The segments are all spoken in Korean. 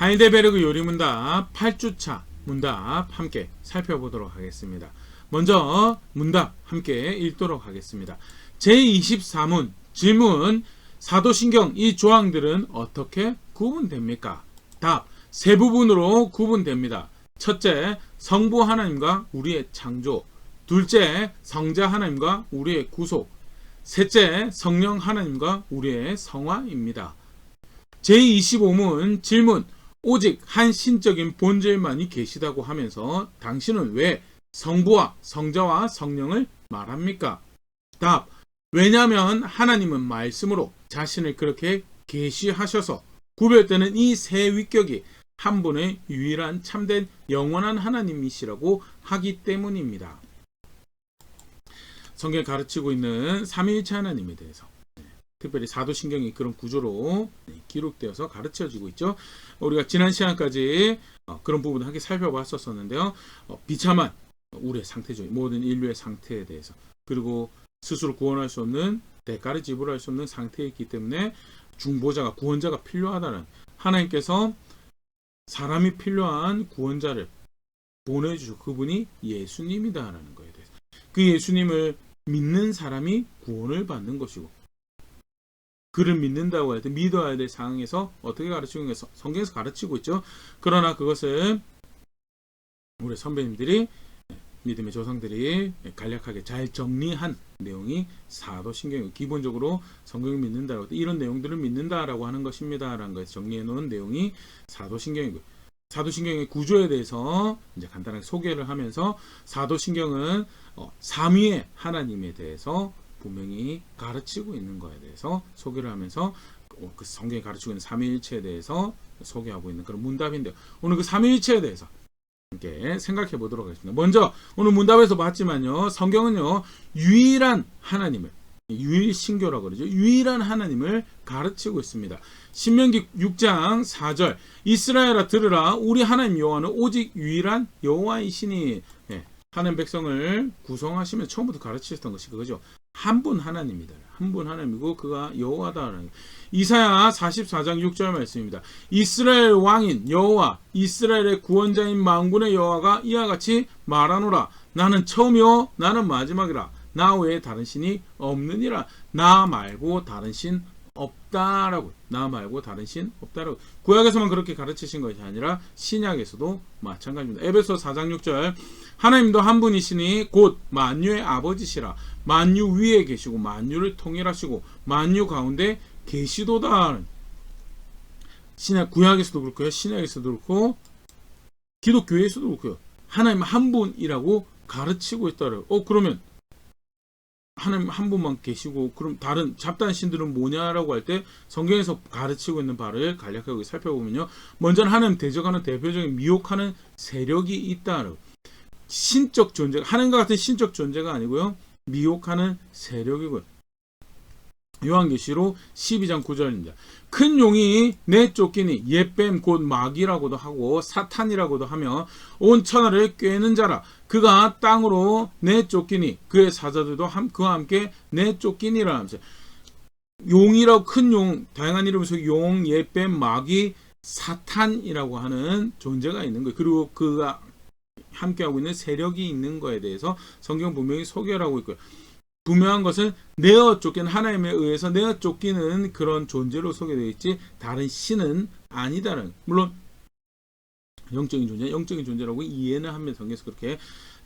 하이델베르그 요리문답 8주차 문답 함께 살펴보도록 하겠습니다. 먼저 문답 함께 읽도록 하겠습니다. 제24문 질문: 사도신경 이 조항들은 어떻게 구분됩니까? 답: 세 부분으로 구분됩니다. 첫째, 성부 하나님과 우리의 창조. 둘째, 성자 하나님과 우리의 구속. 셋째, 성령 하나님과 우리의 성화입니다. 제25문 질문: 오직 한 신적인 본질만이 계시다고 하면서 당신은 왜 성부와 성자와 성령을 말합니까? 답: 왜냐하면 하나님은 말씀으로 자신을 그렇게 계시하셔서 구별되는 이 세 위격이 한 분의 유일한 참된 영원한 하나님이시라고 하기 때문입니다. 성경에 가르치고 있는 삼위일체 하나님에 대해서 특별히 사도신경이 그런 구조로 기록되어서 가르쳐지고 있죠. 우리가 지난 시간까지 그런 부분을 함께 살펴봤었는데요. 비참한 우리의 상태죠. 모든 인류의 상태에 대해서, 그리고 스스로 구원할 수 없는, 대가를 지불할 수 없는 상태에 있기 때문에 중보자가, 구원자가 필요하다는, 하나님께서 사람이 필요한 구원자를 보내주시고 그분이 예수님이다라는 거에 대해서, 그 예수님을 믿는 사람이 구원을 받는 것이고, 그를 믿는다고 할 때 믿어야 될 상황에서 어떻게 가르치고 있는 게 성경에서 가르치고 있죠. 그러나 그것을 우리 선배님들이, 믿음의 조상들이 간략하게 잘 정리한 내용이 사도신경이고, 기본적으로 성경을 믿는다라고 할 때 이런 내용들을 믿는다라고 하는 것입니다 라는 것에서 정리해 놓은 내용이 사도신경이고, 사도신경의 구조에 대해서 이제 간단하게 소개를 하면서, 사도신경은 삼위의 하나님에 대해서 분명히 가르치고 있는 것에 대해서 소개를 하면서 그 성경이 가르치고 있는 삼위일체에 대해서 소개하고 있는 그런 문답인데요. 오늘 그 삼위일체에 대해서 함께 생각해 보도록 하겠습니다. 먼저 오늘 문답에서 봤지만요, 성경은요 유일한 하나님을, 유일신교라고 그러죠. 유일한 하나님을 가르치고 있습니다. 신명기 6장 4절 이스라엘아 들으라, 우리 하나님 여호와는 오직 유일한 여호와이시니. 하나님 백성을 구성하시면 처음부터 가르치셨던 것이 그거죠. 한 분 하나님이다. 한 분 하나님이고 그가 여호와다라는. 이사야 44장 6절 말씀입니다. 이스라엘 왕인 여호와, 이스라엘의 구원자인 만군의 여호와가 이와 같이 말하노라. 나는 처음이요 나는 마지막이라. 나 외에 다른 신이 없느니라. 나 말고 다른 신 없다라고. 나 말고 다른 신 없다라고. 구약에서만 그렇게 가르치신 것이 아니라 신약에서도 마찬가지입니다. 에베소 4장 6절 하나님도 한 분이시니 곧 만유의 아버지시라. 만유 위에 계시고 만유를 통일하시고 만유 가운데 계시도다. 신약, 구약에서도 그렇고요, 신약에서도 그렇고 기독교에서도 그렇고요, 하나님 한 분이라고 가르치고 있다래요. 그러면 하나님 한 분만 계시고 그럼 다른 잡다한 신들은 뭐냐라고 할 때 성경에서 가르치고 있는 바를 간략하게 살펴보면요, 먼저는 하나님 대적하는 대표적인 미혹하는 세력이 있다. 신적 존재, 하나님과 같은 신적 존재가 아니고요, 미혹하는 세력이고요. 요한계시록 12장 9절입니다. 큰 용이 내쫓기니 옛뱀 곧 마귀라고도 하고 사탄이라고도 하며 온 천하를 꿰는 자라. 그가 땅으로 내쫓기니 그의 사자들도 그와 함께 내쫓기니라 하면서, 용이라고, 큰 용, 다양한 이름에서 용, 옛뱀, 마귀, 사탄이라고 하는 존재가 있는 거예요. 그리고 그가 함께하고 있는 세력이 있는 거에 대해서 성경 분명히 소개를 하고 있고요. 분명한 것은 내어 쫓기는, 하나님에 의해서 내어 쫓기는 그런 존재로 소개되어 있지 다른 신은 아니다는. 물론 영적인 존재, 영적인 존재라고 이해는 하면 성경에서 그렇게.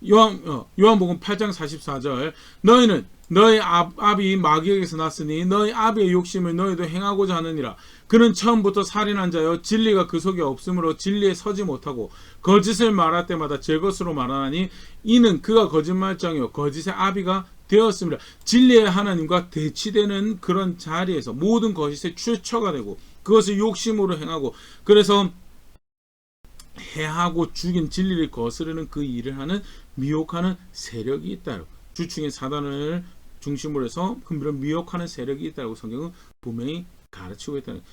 요한복음 8장 44절 너희는 너희 아비 마귀에게서 났으니 너희 아비의 욕심을 너희도 행하고자 하느니라. 그는 처음부터 살인한 자여 진리가 그 속에 없으므로 진리에 서지 못하고 거짓을 말할 때마다 제 것으로 말하나니 이는 그가 거짓말장이요 거짓의 아비가 되었습니다. 진리의 하나님과 대치되는 그런 자리에서 모든 거짓의 출처가 되고 그것을 욕심으로 행하고, 그래서 해하고 죽인 진리를 거스르는 그 일을 하는 미혹하는 세력이 있다. 주충의 사단을 중심으로 해서 그런 미혹하는 세력이 있다고 성경은 분명히 가르치고 있다는.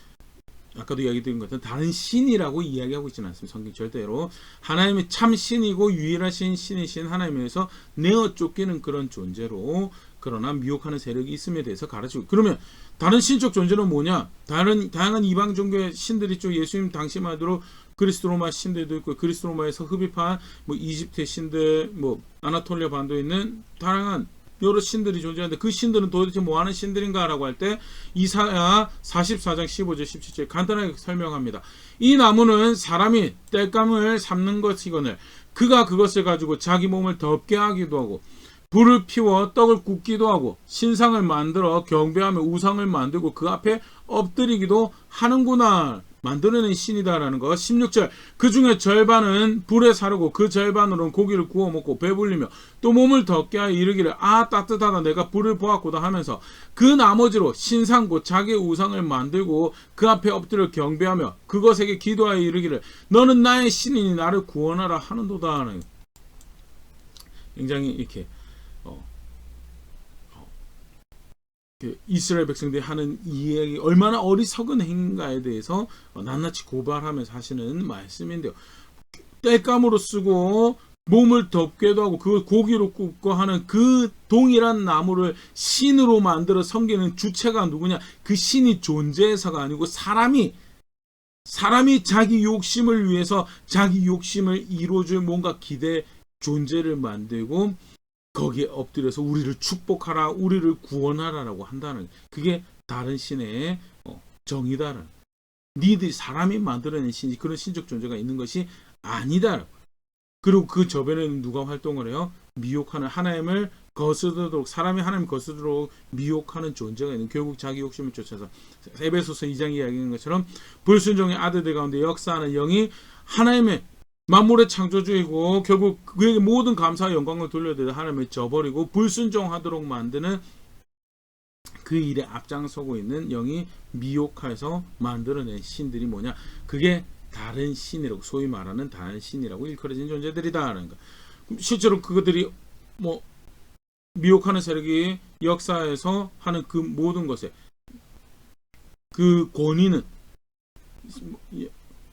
아까도 이야기 드린 것 같은 다른 신이라고 이야기하고 있지는 않습니다. 성경 절대로 하나님이 참 신이고 유일하신 신이신 하나님에서 내어 쫓기는 그런 존재로 그러나 미혹하는 세력이 있음에 대해서 가르치고, 그러면 다른 신적 존재는 뭐냐? 다양한 이방 종교의 신들이 있죠. 예수님 당시만 하도록 그리스 로마 신들도 있고, 그리스 로마에서 흡입한 뭐 이집트의 신들, 뭐 아나톨리아 반도에 있는 다양한 여러 신들이 존재하는데, 그 신들은 도대체 뭐 하는 신들인가라고 할 때 이사야 44장 15절 17절 간단하게 설명합니다. 이 나무는 사람이 땔감을 삶는 것이거늘 그가 그것을 가지고 자기 몸을 덥게 하기도 하고 불을 피워 떡을 굽기도 하고 신상을 만들어 경배하며 우상을 만들고 그 앞에 엎드리기도 하는구나. 만들어낸 신이다라는 거. 16절 그 중에 절반은 불에 사르고 그 절반으로는 고기를 구워 먹고 배불리며 또 몸을 덥게 하여 이르기를 아 따뜻하다 내가 불을 보았고다 하면서 그 나머지로 신상 곧 자기의 우상을 만들고 그 앞에 엎드려 경배하며 그것에게 기도하여 이르기를 너는 나의 신이니 나를 구원하라 하는도다 하는, 굉장히 이렇게 이스라엘 백성들이 하는 이야기, 얼마나 어리석은 행위인가에 대해서 낱낱이 고발하면서 하시는 말씀인데요. 땔감으로 쓰고 몸을 덮게도 하고 그 고기로 굽고 하는 그 동일한 나무를 신으로 만들어 섬기는 주체가 누구냐? 그 신이 존재해서가 아니고 사람이 자기 욕심을 위해서 자기 욕심을 이루어줄 뭔가 기대 존재를 만들고 거기에 엎드려서 우리를 축복하라, 우리를 구원하라라고 한다는, 그게 다른 신의 정의다라는, 니들이 사람이 만들어낸 신이 그런 신적 존재가 있는 것이 아니다. 그리고 그 저변에는 누가 활동을 해요? 미혹하는, 하나님을 거스르도록, 사람이 하나님을 거스르도록 미혹하는 존재가 있는, 결국 자기 욕심을 쫓아서 에베소서 2장 이야기하는 것처럼 불순종의 아들들 가운데 역사하는 영이 하나님의 만물의 창조주이고 결국 그에게 모든 감사와 영광을 돌려드려 하나님을 저버리고 불순종하도록 만드는 그 일에 앞장서고 있는 영이 미혹해서 만들어낸 신들이 뭐냐? 그게 다른 신이라고, 소위 말하는 다른 신이라고 일컬어진 존재들이다라는 거. 실제로 그것들이 뭐 미혹하는 세력이 역사에서 하는 그 모든 것에 그 권위는,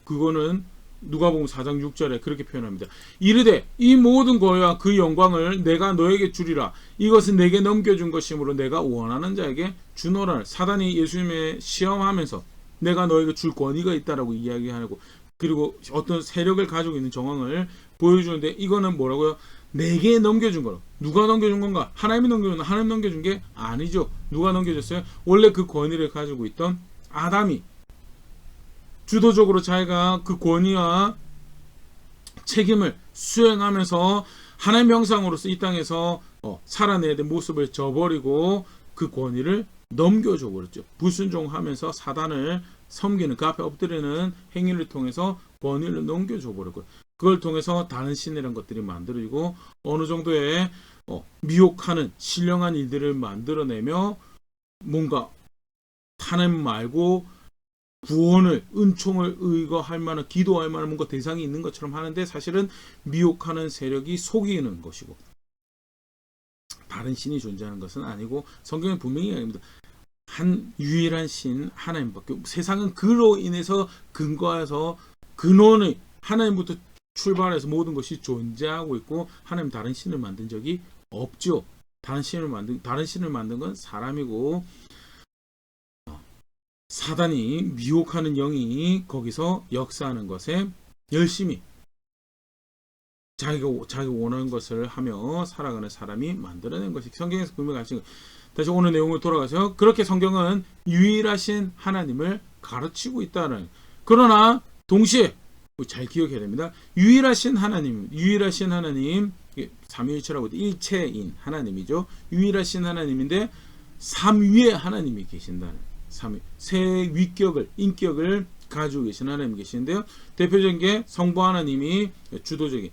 그거는 누가복음 4장 6절에 그렇게 표현합니다. 이르되 이 모든 거와 그 영광을 내가 너에게 주리라. 이것은 내게 넘겨준 것이므로 내가 원하는 자에게 주노라. 사단이 예수님의 시험하면서 내가 너에게 줄 권위가 있다라고 이야기하고, 그리고 어떤 세력을 가지고 있는 정황을 보여주는데, 이거는 뭐라고요? 내게 넘겨준 거라. 누가 넘겨준 건가? 하나님이 넘겨준, 하나님 넘겨준 게 아니죠. 누가 넘겨줬어요? 원래 그 권위를 가지고 있던 아담이 주도적으로 자기가 그 권위와 책임을 수행하면서 하나님의 형상으로서 이 땅에서 살아내야 될 모습을 저버리고 그 권위를 넘겨줘 버렸죠. 불순종하면서 사단을 섬기는, 그 앞에 엎드리는 행위를 통해서 권위를 넘겨줘 버렸고, 그걸 통해서 다른 신이라는 것들이 만들어지고 어느 정도의 미혹하는 신령한 일들을 만들어내며 뭔가 하나님 말고 구원을, 은총을 의거할 만한, 기도할 만한 뭔가 대상이 있는 것처럼 하는데 사실은 미혹하는 세력이 속이는 것이고 다른 신이 존재하는 것은 아니고, 성경은 분명히 이야기합니다. 한 유일한 신 하나님밖에, 세상은 그로 인해서 근거해서 근원의 하나님부터 출발해서 모든 것이 존재하고 있고, 하나님 다른 신을 만든 적이 없죠. 다른 신을 만든 건 사람이고, 사단이 미혹하는 영이 거기서 역사하는 것에 열심히 자기가 원하는 것을 하며 살아가는 사람이 만들어낸 것이 성경에서 분명히 가르치는 거예요. 다시 오늘 내용을 돌아가서, 그렇게 성경은 유일하신 하나님을 가르치고 있다는, 그러나 동시에 잘 기억해야 됩니다. 유일하신 하나님, 삼위일체라고 일체인 하나님이죠. 유일하신 하나님인데 삼위의 하나님이 계신다는, 세 위격을, 인격을 가지고 계신 하나님이 계시는데요. 대표적인 게 성부 하나님이 주도적인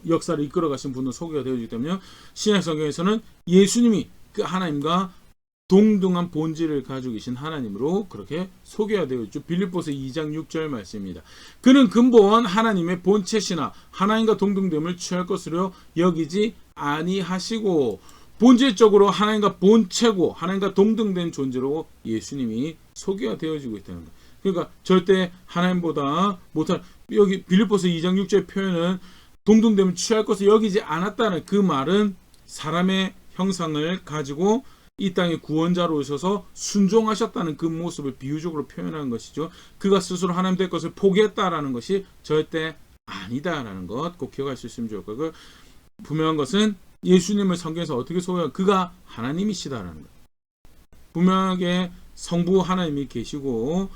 역사를 이끌어 가신 분으로 소개가 되어지기 때문에 신약 성경에서는 예수님이 그 하나님과 동등한 본질을 가지고 계신 하나님으로 그렇게 소개가 되어 있죠. 빌립보서 2장 6절 말씀입니다. 그는 근본 하나님의 본체시나 하나님과 동등됨을 취할 것으로 여기지 아니하시고, 본질적으로 하나님과 본체고 하나님과 동등된 존재로 예수님이 소개가 되어지고 있다는 거예요. 그러니까 절대 하나님보다 못한, 여기 빌립보서 2장 6절 표현은 동등됨을 취할 것을 여기지 않았다는, 그 말은 사람의 형상을 가지고 이 땅의 구원자로 오셔서 순종하셨다는 그 모습을 비유적으로 표현하는 것이죠. 그가 스스로 하나님 될 것을 포기했다라는 것이 절대 아니다라는 것 꼭 기억할 수 있으면 좋을 거고, 분명한 것은 예수님을 성경에서 어떻게 소개하고 그가 하나님이시다라는 것. 분명하게 성부 하나님이 계시고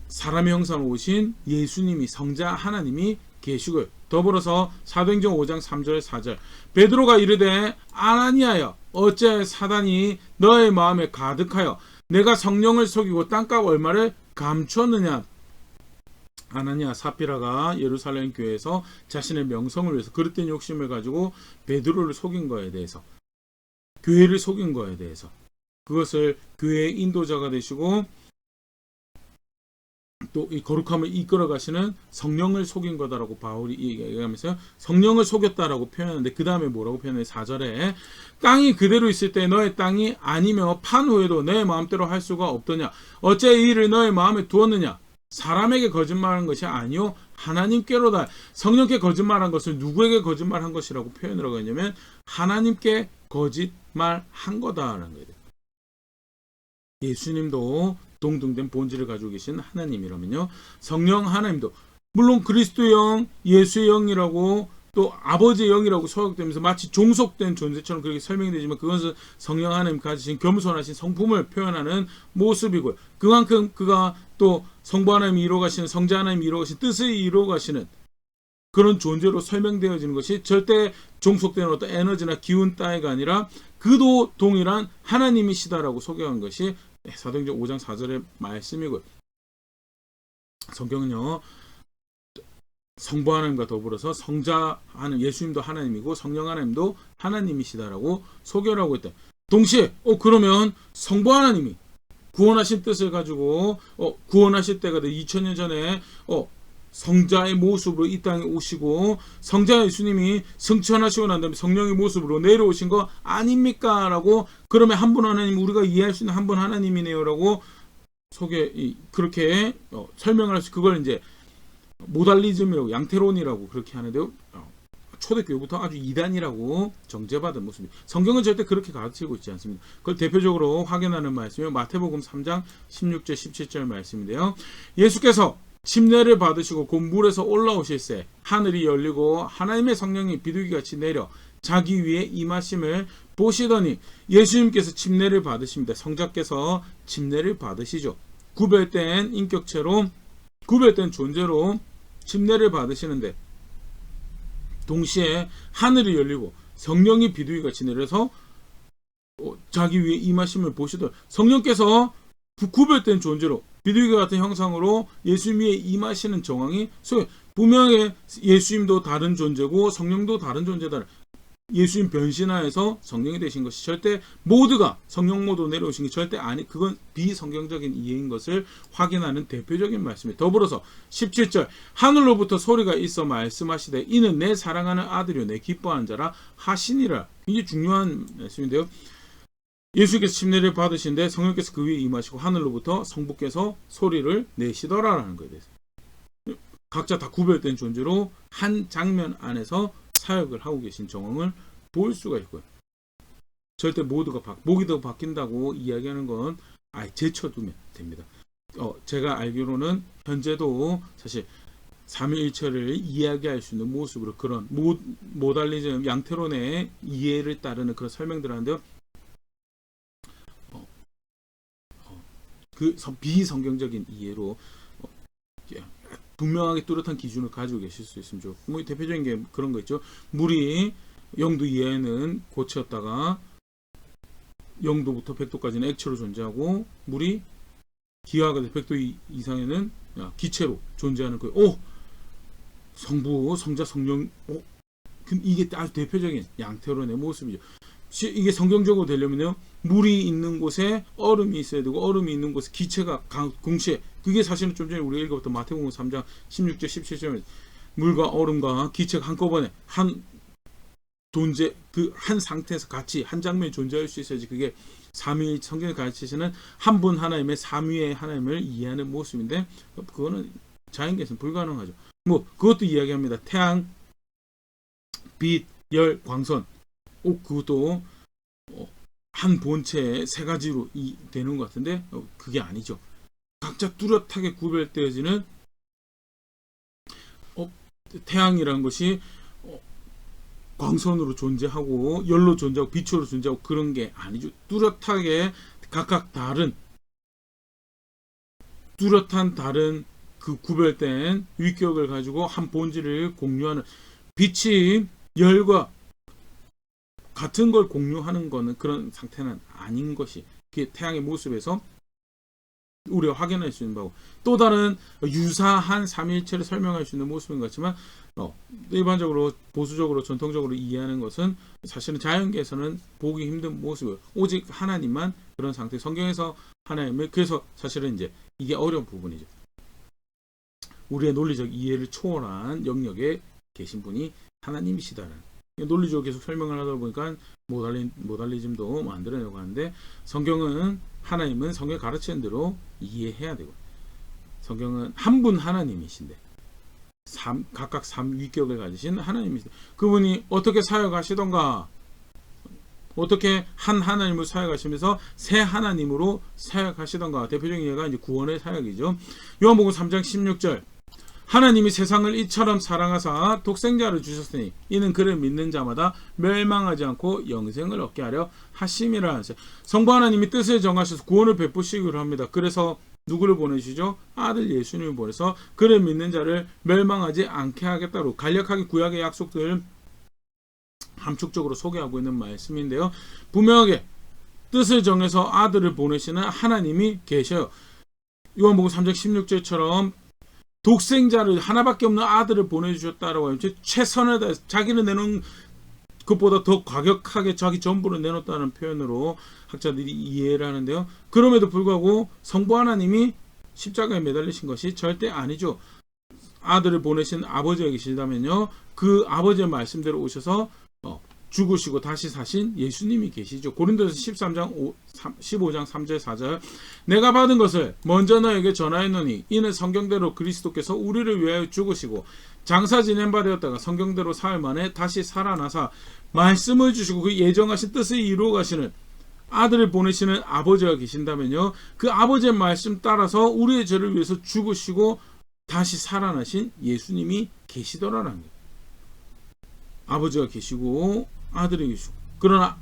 사람의 형상으로 오신 예수님이 성자 하나님이 계시고요. 더불어서 사도행전 5장 3절 4절 베드로가 이르되 아나니아여 어찌하여 사단이 너의 마음에 가득하여 내가 성령을 속이고 땅값 얼마를 감추었느냐. 아나니아 사피라가 예루살렘 교회에서 자신의 명성을 위해서 그릇된 욕심을 가지고 베드로를 속인 거에 대해서, 교회를 속인 거에 대해서, 그것을 교회의 인도자가 되시고 또 이 거룩함을 이끌어 가시는 성령을 속인 거다라고 바울이 얘기하면서 성령을 속였다라고 표현하는데, 그 다음에 뭐라고 표현해? 4절에 땅이 그대로 있을 때 너의 땅이 아니며 판 후에도 내 마음대로 할 수가 없더냐. 어째 이 일을 너의 마음에 두었느냐. 사람에게 거짓말한 것이 아니요 하나님께로다. 성령께 거짓말한 것을 누구에게 거짓말한 것이라고 표현을 하고 있냐면 하나님께 거짓말한 거다라는 거예요. 예수님도 동등된 본질을 가지고 계신 하나님이라면요, 성령 하나님도 물론 그리스도의 영, 예수의 영이라고 또 아버지의 영이라고 소각되면서 마치 종속된 존재처럼 그렇게 설명이 되지만, 그것은 성령 하나님 가지신 겸손하신 성품을 표현하는 모습이고요. 그만큼 그가 또 성부 하나님이 이루어가시는, 성자 하나님이 이루어가시는 뜻을 이루어가시는 그런 존재로 설명되어지는 것이 절대 종속된 어떤 에너지나 기운 따위가 아니라 그도 동일한 하나님이시다라고 소개한 것이 사도행전 5장 4절의 말씀이고요. 성경은요, 성부 하나님과 더불어서 성자 하나님, 예수님도 하나님이고 성령 하나님도 하나님이시다라고 소개를 하고 있다. 동시에 그러면 성부 하나님이 구원하신 뜻을 가지고 구원하실 때가 2000년 전에 성자의 모습으로 이 땅에 오시고 성자 예수님이 승천하시고 난 다음에 성령의 모습으로 내려오신 거 아닙니까? 라고, 그러면 한 분 하나님, 우리가 이해할 수 있는 한 분 하나님이네요 라고 그렇게 설명을 할수, 그걸 이제 모달리즘이라고, 양태론이라고 그렇게 하는데요. 초대교회부터 아주 이단이라고 정죄받은 모습이, 성경은 절대 그렇게 가르치고 있지 않습니다. 그걸 대표적으로 확인하는 말씀이 마태복음 3장 16절 17절 말씀인데요. 예수께서 침례를 받으시고 곧 물에서 올라오실새 하늘이 열리고 하나님의 성령이 비둘기같이 내려 자기 위에 임하심을 보시더니, 예수님께서 침례를 받으십니다. 성자께서 침례를 받으시죠. 구별된 인격체로, 구별된 존재로 침례를 받으시는데, 동시에 하늘이 열리고 성령이 비둘기같이 내려서 자기 위에 임하심을 보시더니, 성령께서 구별된 존재로 비둘기 같은 형상으로 예수님 위에 임하시는 정황이 분명히 예수님도 다른 존재고 성령도 다른 존재다. 예수님 변신하여서 성령이 되신 것이 절대 모두가 성령 모두 내려오신 게 절대 아니, 그건 비성경적인 이해인 것을 확인하는 대표적인 말씀이에요. 더불어서 17절 하늘로부터 소리가 있어 말씀하시되 이는 내 사랑하는 아들이요 내 기뻐하는 자라 하시니라. 이게 중요한 말씀인데요. 예수께서 침례를 받으신데 성령께서 그 위에 임하시고 하늘로부터 성부께서 소리를 내시더라라는 거에 대해서 각자 다 구별된 존재로 한 장면 안에서 사역을 하고 계신 정황을 볼 수가 있고요. 절대 모두가 모기도 바뀐다고 이야기하는 건 제쳐두면 됩니다. 제가 알기로는 현재도 사실 삼위일체를 이야기할 수 있는 모습으로 그런 모달리즘 양태론의 이해를 따르는 그런 설명들을 하는데요. 그 비성경적인 이해로 분명하게 뚜렷한 기준을 가지고 계실 수 있으면 좋고, 대표적인 게 그런 거 있죠. 물이 0도 이하에는 고체였다가 0도부터 100도까지는 액체로 존재하고, 물이 기하가 돼서 100도 이상에는 기체로 존재하는 거예요. 성부, 성자, 성령, 이게 아주 대표적인 양태론의 모습이죠. 이게 성경적으로 되려면요, 물이 있는 곳에 얼음이 있어야 되고, 얼음이 있는 곳에 기체가 동시에, 그게 사실은 좀 전에 우리가 읽어봤던 마태복음 3장 16절 17절 물과 얼음과 기체가 한꺼번에 한 존재, 그 한 상태에서 같이 한 장면에 존재할 수 있어야지 그게 삼위, 성경이 가르치시는 한 분 하나님의 삼위의 하나님을 이해하는 모습인데, 그거는 자연계에서는 불가능하죠. 그것도 이야기합니다. 태양, 빛, 열, 광선, 그것도 한 본체에 세 가지로 되는 것 같은데 그게 아니죠. 각자 뚜렷하게 구별되어지는 태양이라는 것이 광선으로 존재하고 열로 존재하고 빛으로 존재하고 그런 게 아니죠. 뚜렷하게 각각 다른 뚜렷한 다른 그 구별된 위격을 가지고 한 본질을 공유하는, 빛이 열과 같은 걸 공유하는 거는 그런 상태는 아닌 것이 그게 태양의 모습에서 우리가 확인할 수 있는 바고, 또 다른 유사한 삼위일체를 설명할 수 있는 모습인 것 같지만 일반적으로 보수적으로 전통적으로 이해하는 것은 사실은 자연계에서는 보기 힘든 모습이에요. 오직 하나님만 그런 상태, 성경에서 하나님을, 그래서 사실은 이제 이게 어려운 부분이죠. 우리의 논리적 이해를 초월한 영역에 계신 분이 하나님이시다는, 논리적으로 계속 설명을 하다 보니까 모달리즘도 만들어내고 하는데, 성경은 하나님은 성경 가르치는 대로 이해해야 되고, 성경은 한 분 하나님이신데 각각 3위격을 가지신 하나님이신데, 그분이 어떻게 사역하시던가, 어떻게 한 하나님을 사역하시면서 새 하나님으로 사역하시던가, 대표적인 예가 이제 구원의 사역이죠. 요한복음 3장 16절, 하나님이 세상을 이처럼 사랑하사 독생자를 주셨으니 이는 그를 믿는 자마다 멸망하지 않고 영생을 얻게 하려 하심이라 하세요. 성부 하나님이 뜻을 정하셔서 구원을 베푸시기로 합니다. 그래서 누구를 보내시죠? 아들 예수님을 보내서 그를 믿는 자를 멸망하지 않게 하겠다고 간략하게 구약의 약속들을 함축적으로 소개하고 있는 말씀인데요. 분명하게 뜻을 정해서 아들을 보내시는 하나님이 계셔요. 요한복음 3장 16절처럼 독생자를, 하나밖에 없는 아들을 보내주셨다라고 하면 최선을 다해 자기를 내놓은 것보다 더 과격하게 자기 전부를 내놓았다는 표현으로 학자들이 이해를 하는데요. 그럼에도 불구하고 성부 하나님이 십자가에 매달리신 것이 절대 아니죠. 아들을 보내신 아버지가 계시다면요, 그 아버지의 말씀대로 오셔서 죽으시고 다시 사신 예수님이 계시죠. 고린도서 15장 3절 4절, 내가 받은 것을 먼저 너에게 전하였노니 이는 성경대로 그리스도께서 우리를 위하여 죽으시고 장사 지낸 바 되었다가 성경대로 사흘 만에 다시 살아나사 말씀을 주시고 그 예정하신 뜻을 이루어 가시는 아들을 보내시는 아버지가 계신다면요, 그 아버지의 말씀 따라서 우리의 죄를 위해서 죽으시고 다시 살아나신 예수님이 계시더라는 거예요. 아버지가 계시고 아들이 계시고, 그러나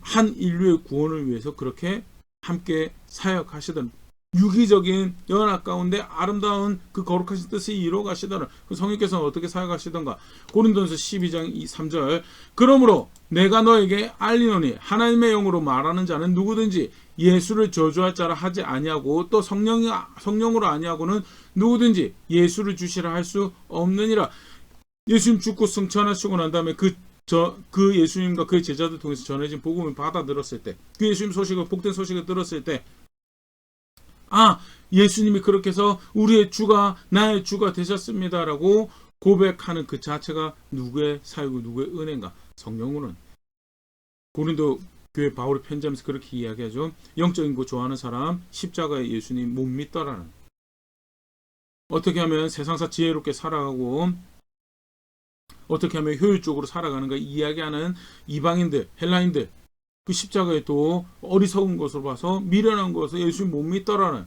한 인류의 구원을 위해서 그렇게 함께 사역하시던 유기적인 연합 가운데 아름다운 그 거룩하신 뜻을 이루어 가시던 그 성령께서는 어떻게 사역하시던가. 고린도전서 12장 3절, 그러므로 내가 너에게 알리노니 하나님의 영으로 말하는 자는 누구든지 예수를 저주할 자라 하지 아니하고 또 성령으로 아니하고는 누구든지 예수를 주시라 할 수 없느니라. 예수님 죽고 승천하시고 난 다음에 그 예수님과 그의 제자들 통해서 전해진 복음을 받아들었을 때, 그 예수님 소식을, 복된 소식을 들었을 때, 예수님이 그렇게 해서 우리의 주가 나의 주가 되셨습니다라고 고백하는 그 자체가 누구의 사역이고 누구의 은혜인가? 성령으로는. 고린도 교회 바울이 편지하면서 그렇게 이야기하죠. 영적인 거 좋아하는 사람 십자가에 예수님 못 믿더라는. 어떻게 하면 세상사 지혜롭게 살아가고 어떻게 하면 효율적으로 살아가는가 이야기하는 이방인들, 헬라인들, 그 십자가에 또 어리석은 것으로 봐서 미련한 것을 예수님 못 믿더라는.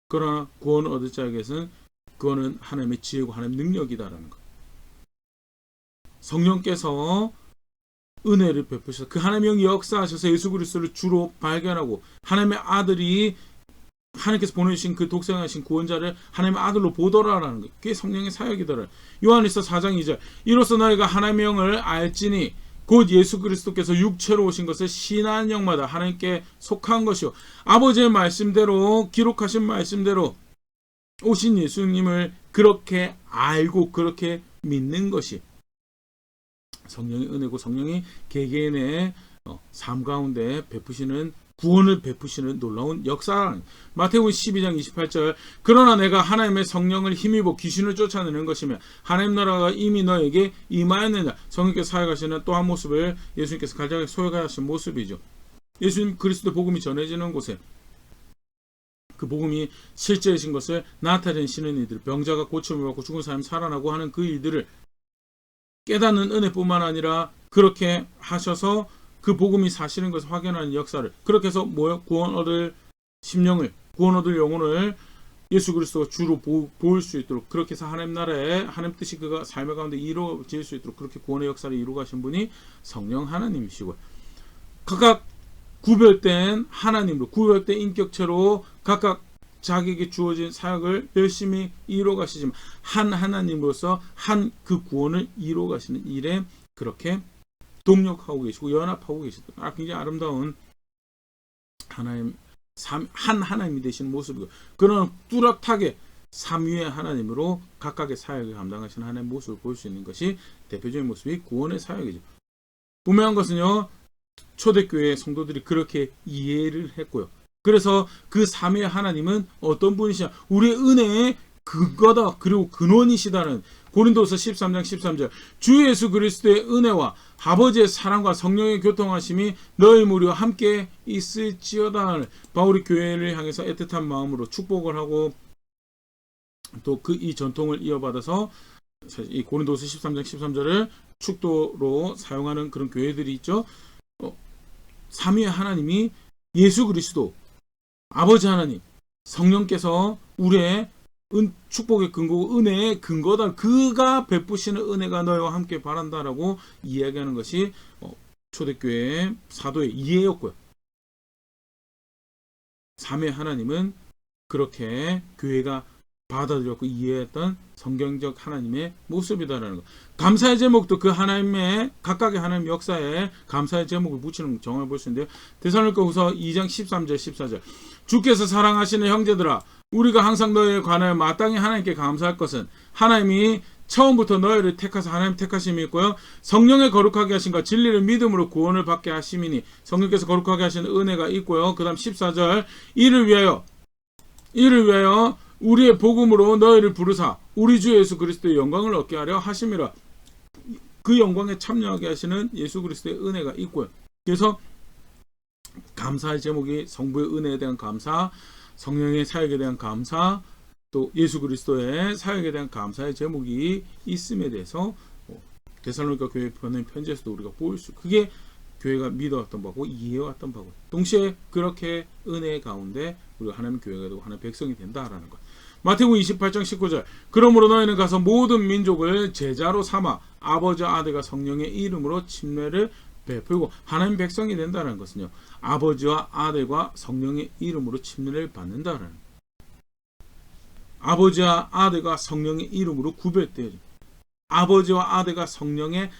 그러나 구원을 얻을 자에게서는 그거는 하나님의 지혜고 하나님의 능력이다라는 것. 성령께서 은혜를 베푸셔서 그 하나님의 영이 역사하셔서 예수 그리스도를 주로 발견하고 하나님의 아들이, 하나님께서 보내주신 그 독생하신 구원자를 하나님의 아들로 보더라라는 것. 그게 성령의 사역이더라. 요한일서 4장 2절, 이로써 너희가 하나님의 영을 알지니 곧 예수 그리스도께서 육체로 오신 것을 신한 영마다 하나님께 속한 것이요 아버지의 말씀대로, 기록하신 말씀대로 오신 예수님을 그렇게 알고 그렇게 믿는 것이 성령의 은혜고, 성령이 개개인의 삶 가운데 베푸시는, 구원을 베푸시는 놀라운 역사라는. 마태복음 12장 28절, 그러나 내가 하나님의 성령을 힘입어 귀신을 쫓아내는 것이며 하나님 나라가 이미 너에게 임하였느냐. 성령께서 사역하시는 또 한 모습을 예수님께서 가장 소유하신 모습이죠. 예수님 그리스도 복음이 전해지는 곳에 그 복음이 실제이신 것을 나타내시는 이들, 병자가 고침을 받고 죽은 사람이 살아나고 하는 그 일들을 깨닫는 은혜뿐만 아니라 그렇게 하셔서 그 복음이 사실인 것을 확인하는 역사를, 그렇게 해서 구원 얻을 심령을, 구원 얻을 영혼을 예수 그리스도가 주로 보일 수 있도록, 그렇게 해서 하나님 나라에 하나님 뜻이 그가 삶의 가운데 이루어질 수 있도록 그렇게 구원의 역사를 이루어 가신 분이 성령 하나님이시고, 각각 구별된 하나님으로, 구별된 인격체로 각각 자기에게 주어진 사역을 열심히 이루어 가시지만 한 하나님으로서 한 그 구원을 이루어 가시는 일에 그렇게 동력하고 계시고 연합하고 계시다. 굉장히 아름다운 하나님, 한 하나님이 되시는 모습이고, 그런 뚜렷하게 삼위의 하나님으로 각각의 사역을 감당하시는 하나님의 모습을 볼 수 있는 것이 대표적인 모습이 구원의 사역이죠. 분명한 것은요, 초대교회 성도들이 그렇게 이해를 했고요. 그래서 그 삼위의 하나님은 어떤 분이시냐, 우리의 은혜의 근거다, 그리고 근원이시다는 고린도서 13장 13절, 주 예수 그리스도의 은혜와 아버지의 사랑과 성령의 교통하심이 너희 무리와 함께 있을지어다. 바울이 교회를 향해서 애틋한 마음으로 축복을 하고 또 이 전통을 이어받아서 이 고린도서 13장 13절을 축도로 사용하는 그런 교회들이 있죠. 삼위의 하나님이 예수 그리스도, 아버지 하나님, 성령께서 우리의 축복의 근거고 은혜의 근거다. 그가 베푸시는 은혜가 너희와 함께 바란다라고 이야기하는 것이 초대교회의 사도의 이해였고요. 삼위의 하나님은 그렇게 교회가 받아들였고 이해했던 성경적 하나님의 모습이다라는 것. 감사의 제목도 그 하나님의 각각의 하나님 역사에 감사의 제목을 붙이는 정을 볼 수 있는데요. 데살로니가후서 2장 13절 14절, 주께서 사랑하시는 형제들아, 우리가 항상 너희에 관하여 마땅히 하나님께 감사할 것은 하나님이 처음부터 너희를 택하사 하나님 택하심이 있고요, 성령의 거룩하게 하심과 진리를 믿음으로 구원을 받게 하심이니, 성령께서 거룩하게 하시는 은혜가 있고요. 그 다음 14절, 이를 위하여 우리의 복음으로 너희를 부르사 우리 주 예수 그리스도의 영광을 얻게 하려 하심이라. 그 영광에 참여하게 하시는 예수 그리스도의 은혜가 있고요. 그래서 감사의 제목이 성부의 은혜에 대한 감사, 성령의 사역에 대한 감사, 또 예수 그리스도의 사역에 대한 감사의 제목이 있음에 대해서 데살로니가 교회 보낸 편지에서도 우리가 볼 수, 그게 교회가 믿어왔던 바고 이해해왔던 바고, 동시에 그렇게 은혜 가운데 우리가 하나님 교회가 되고 하나님 백성이 된다라는 것. 마태복음 28장 19절, 그러므로 너희는 가서 모든 민족을 제자로 삼아 아버지와 아들과 성령의 이름으로 침례를 베풀고, 하나님 백성이 된다는 것은요, 아버지와 아들과 성령의 이름으로 침례를 받는다라는 것. 아버지와 아들과 성령의 이름으로 구별되어, 아버지와 아들과 성령의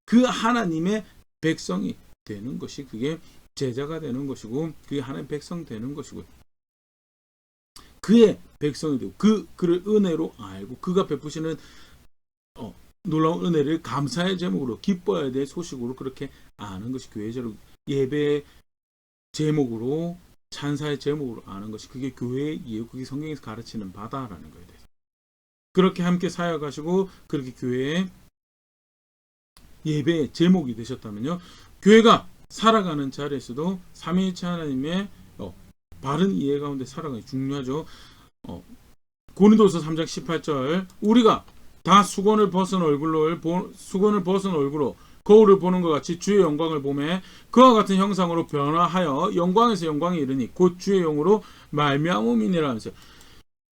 그 하나님의 백성이 되는 것이, 그게 제자가 되는 것이고, 그게 하나님 백성 되는 것이고, 그의 백성이 되고 그를 은혜로 알고 그가 베푸시는 놀라운 은혜를 감사의 제목으로, 기뻐해야 될 소식으로 그렇게 아는 것이 교회제로, 예배의 제목으로, 찬사의 제목으로 아는 것이, 그게 교회의 이해, 그게 성경에서 가르치는 바다라는 거에 대해서 그렇게 함께 사역하시고 그렇게 교회의 예배의 제목이 되셨다면요, 교회가 살아가는 자리에서도 삼위일체 하나님의 바른 이해 가운데 살아가기 중요하죠. 고린도서 3장 18절, 우리가 다 수건을 벗은 얼굴로 거울을 보는 것 같이 주의 영광을 보매 그와 같은 형상으로 변화하여 영광에서 영광에 이르니 곧 주의 영으로 말미암음이니라 하면서,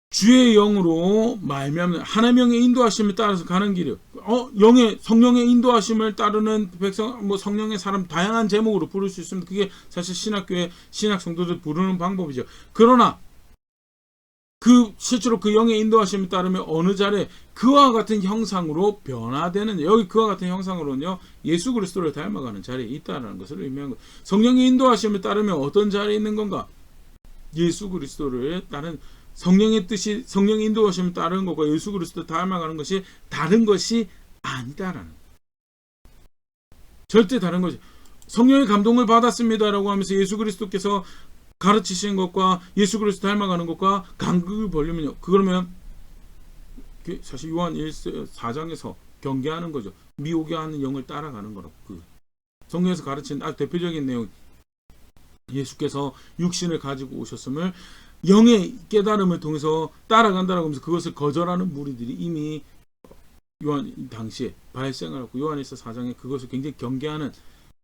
주의 영으로 말미암는 하나님의 영의 인도하심을 따라서 가는 길이요. 성령의 인도하심을 따르는 백성, 성령의 사람, 다양한 제목으로 부를 수 있습니다. 그게 사실 신학교회 신학 성도들 부르는 방법이죠. 그러나 실제로 그 영의 인도하심을 따르면 어느 자리에 그와 같은 형상으로 변화되는, 여기 그와 같은 형상으로는요, 예수 그리스도를 닮아가는 자리에 있다는 것을 의미하는 거예요. 성령의 인도하심을 따르면 어떤 자리에 있는 건가? 예수 그리스도를 따른, 성령의 뜻이, 성령의 인도하심을 따르는 것과 예수 그리스도를 닮아가는 것이 다른 것이 아니다라는, 절대 다른 것이, 성령의 감동을 받았습니다라고 하면서 예수 그리스도께서 가르치신 것과 예수 그리스도 닮아가는 것과 간극을 벌리면요, 그러면 사실 요한 4장에서 경계하는 거죠. 미혹에 하는 영을 따라가는 거라고. 성경에서 가르친 대표적인 내용, 예수께서 육신을 가지고 오셨음을 영의 깨달음을 통해서 따라간다라고 하면서 그것을 거절하는 무리들이 이미 요한 당시에 발생을 하고 요한일서 4장에 그것을 굉장히 경계하는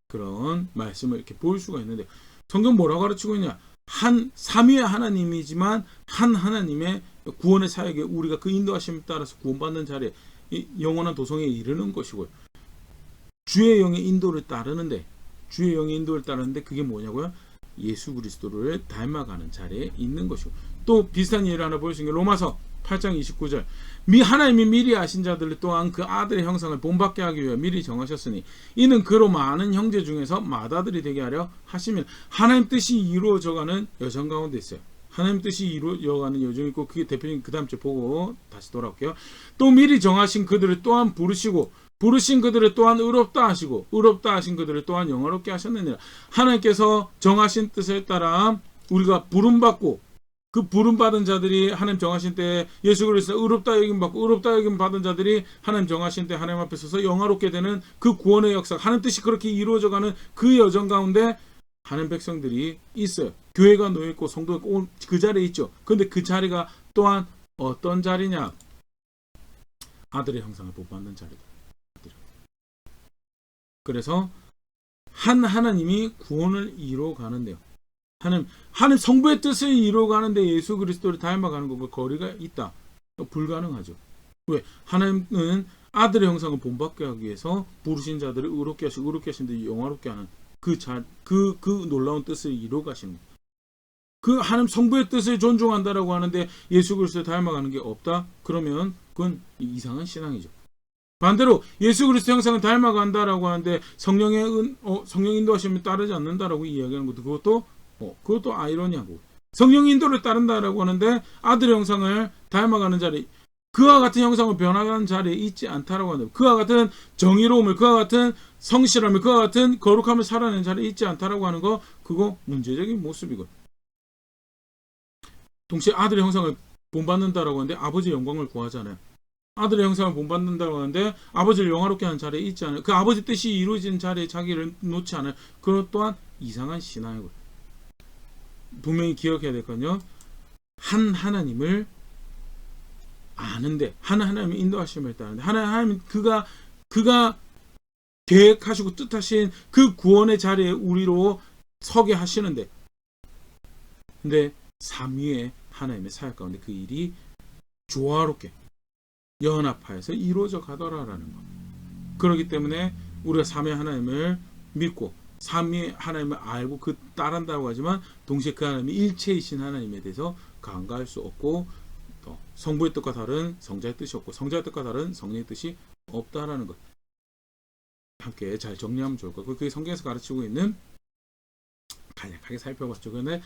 그런 말씀을 이렇게 볼 수가 있는데 성경 뭐라고 가르치고 있냐? 한 삼위의 하나님이지만 한 하나님의 구원의 사역에 우리가 그 인도하심에 따라서 구원받는 자리에 영원한 도성에 이르는 것이고요. 주의 영의 인도를 따르는데 그게 뭐냐고요? 예수 그리스도를 닮아가는 자리에 있는 것이고 또 비슷한 예를 하나 볼 수 있는 게 로마서 8장 29절 하나님이 미리 아신 자들 또한 그 아들의 형상을 본받게 하기 위해 미리 정하셨으니 이는 그로 많은 형제 중에서 맏아들이 되게 하려 하시면 하나님 뜻이 이루어져가는 여정 가운데 있어요. 하나님 뜻이 이루어져가는 여정이 있고 그게 대표적인 그 다음 주 보고 다시 돌아올게요. 또 미리 정하신 그들을 또한 부르신 그들을 또한 의롭다 하시고 의롭다 하신 그들을 또한 영화롭게 하셨느니라. 하나님께서 정하신 뜻에 따라 우리가 부름받고 그 부름받은 자들이 하나님 정하신 때 예수 그리스도 의롭다 여김받고 의롭다 여김받은 자들이 하나님 정하신 때 하나님 앞에 서서 영화롭게 되는 그 구원의 역사 하나님 뜻이 그렇게 이루어져가는 그 여정 가운데 하나님 백성들이 있어요. 교회가 놓여있고 성도가 그 자리에 있죠. 그런데 그 자리가 또한 어떤 자리냐? 아들의 형상을 본받는 자리다. 그래서 한 하나님이 구원을 이루어 가는데요. 하나님 성부의 뜻을 이루어 가는데 예수 그리스도를 닮아가는 것과 거리가 있다. 불가능하죠. 왜? 하나님은 아들의 형상을 본받게 하기 위해서 부르신 자들을 의롭게 하신 데 영화롭게 하는 그 놀라운 뜻을 이루어 가시는 거예요. 그 하나님 성부의 뜻을 존중한다라고 하는데 예수 그리스도를 닮아가는 게 없다? 그러면 그건 이상한 신앙이죠. 반대로 예수 그리스도 형상을 닮아간다라고 하는데 성령의 인도하심을 따르지 않는다라고 이야기하는 것도 그것도 아이러니하고 성령 인도를 따른다라고 하는데 아들의 형상을 닮아가는 자리 그와 같은 형상을 변화하는 자리에 있지 않다라고 하는데 그와 같은 정의로움을 그와 같은 성실함을 그와 같은 거룩함을 살아내는 자리에 있지 않다라고 하는 거 그거 문제적인 모습이고 동시에 아들의 형상을 본받는다라고 하는데 아버지의 영광을 구하잖아요. 아들의 형상을 본받는다고 하는데 아버지를 영화롭게 하는 자리에 있지 않아요. 그 아버지 뜻이 이루어진 자리에 자기를 놓지 않아요. 그것 또한 이상한 신앙이고요. 분명히 기억해야 될 건요. 한 하나님을 아는데 한 하나님의 인도하심을 따르는데 하나님 그가 계획하시고 뜻하신 그 구원의 자리에 우리로 서게 하시는데 근데 삼위의 하나님의 사역 가운데 그 일이 조화롭게 연합하여서 이루어져 가더라라는 것. 그렇기 때문에 우리가 삼위 하나님을 믿고 삼위 하나님을 알고 그 따른다고 하지만 동시에 그 하나님이 일체이신 하나님에 대해서 간과할 수 없고 또 성부의 뜻과 다른 성자의 뜻이 없고 성자의 뜻과 다른 성령의 뜻이 없다라는 것. 함께 잘 정리하면 좋을 것 같고 그게 성경에서 가르치고 있는 간략하게 살펴봤죠. 그런데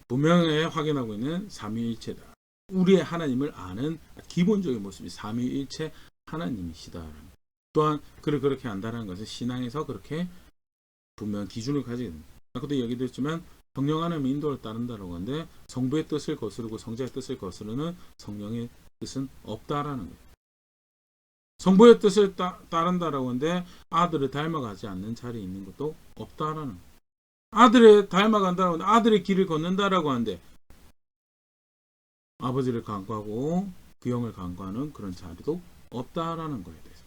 분명히 확인하고 있는 삼위일체다. 우리의 하나님을 아는 기본적인 모습이 삼위일체 하나님이시다. 또한 그렇게 안다는 것은 신앙에서 그렇게 분명 기준을 가지게 됩니다. 아까도 얘기드렸지만 성령 하나님의 인도를 따른다라고 하는데 성부의 뜻을 거스르고 성자의 뜻을 거스르는 성령의 뜻은 없다라는 거예요. 성부의 뜻을 따른다라고 하는데 아들을 닮아가지 않는 자리에 있는 것도 없다라는 거예요. 아들을 닮아간다라고 하는데 아들의 길을 걷는다라고 하는데 아버지를 간과하고 그 영을 간과하는 그런 자리도 없다라는 거에 대해서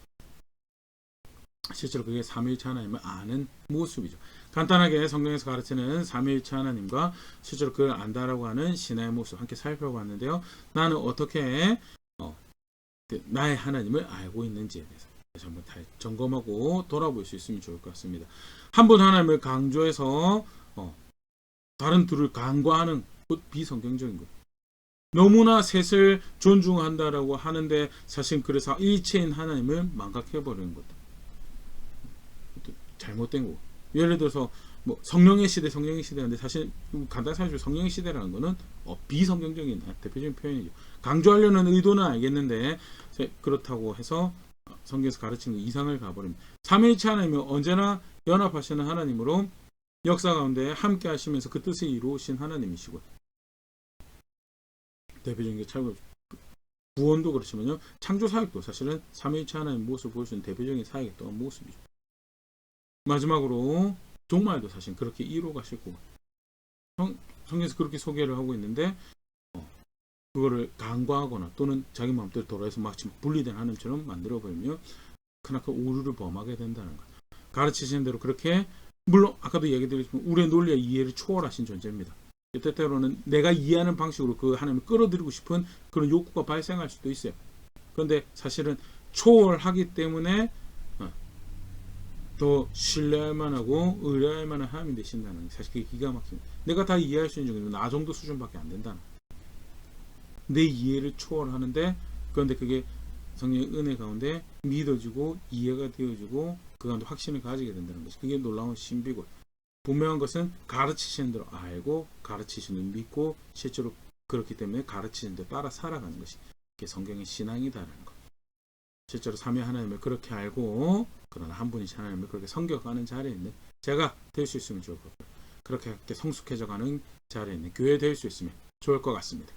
실제로 그게 삼위일체 하나님을 아는 모습이죠. 간단하게 성경에서 가르치는 삼위일체 하나님과 실제로 그걸 안다라고 하는 신앙의 모습 함께 살펴봤는데요. 나는 어떻게 나의 하나님을 알고 있는지에 대해서 다시 한번 점검하고 돌아볼 수 있으면 좋을 것 같습니다. 한 분 하나님을 강조해서 다른 둘을 간과하는 곧 비성경적인 것. 너무나 셋을 존중한다라고 하는데 사실 그래서 일체인 하나님을 망각해버리는 것. 잘못된 거고. 예를 들어서 성령의 시대인데 사실 간단히 사실 성령의 시대라는 거는 비성경적인 대표적인 표현이죠. 강조하려는 의도는 알겠는데 그렇다고 해서 성경에서 가르치는 이상을 가버립니다. 삼위일체 하나님은 언제나 연합하시는 하나님으로 역사 가운데 함께 하시면서 그 뜻을 이루신 하나님이시고 대표적인 게 구원도 그렇지만요. 창조 사역도 사실은 삼위일체 하나님의 모습을 보여주는 대표적인 사역의 또한 모습이죠. 마지막으로 종말도 사실 그렇게 이루어 가실 거고 성경에서 그렇게 소개를 하고 있는데 그거를 간과하거나 또는 자기 마음대로 돌아서 마치 분리된 하나님처럼 만들어버리면 크나큰 오류를 범하게 된다는 것. 가르치신 대로 그렇게, 물론 아까도 얘기 드렸지만 우리의 논리와 이해를 초월하신 존재입니다. 때때로는 내가 이해하는 방식으로 그 하나님을 끌어들이고 싶은 그런 욕구가 발생할 수도 있어요. 그런데 사실은 초월하기 때문에 더 신뢰할 만하고 의뢰할 만한 하나님이 되신다는 게 사실 그게 기가 막힙니다. 내가 다 이해할 수 있는 정도는 나 정도 수준밖에 안 된다는 거예요. 내 이해를 초월하는데, 그런데 그게 성령의 은혜 가운데 믿어지고 이해가 되어지고 그 가운데 확신을 가지게 된다는 것이, 그게 놀라운 신비고, 분명한 것은 가르치시는 대로 알고 가르치시는 대로 믿고 실제로 그렇기 때문에 가르치시는 대로 따라 살아가는 것이 그게 성경의 신앙이다라는 것. 실제로 삼위 하나님을 그렇게 알고 그러나 한 분이신 하나님을 그렇게 섬겨가는 자리에 있는 제가 될 수 있으면 좋을 것 같아요. 그렇게 성숙해져가는 자리에 있는 교회 될 수 있으면 좋을 것 같습니다.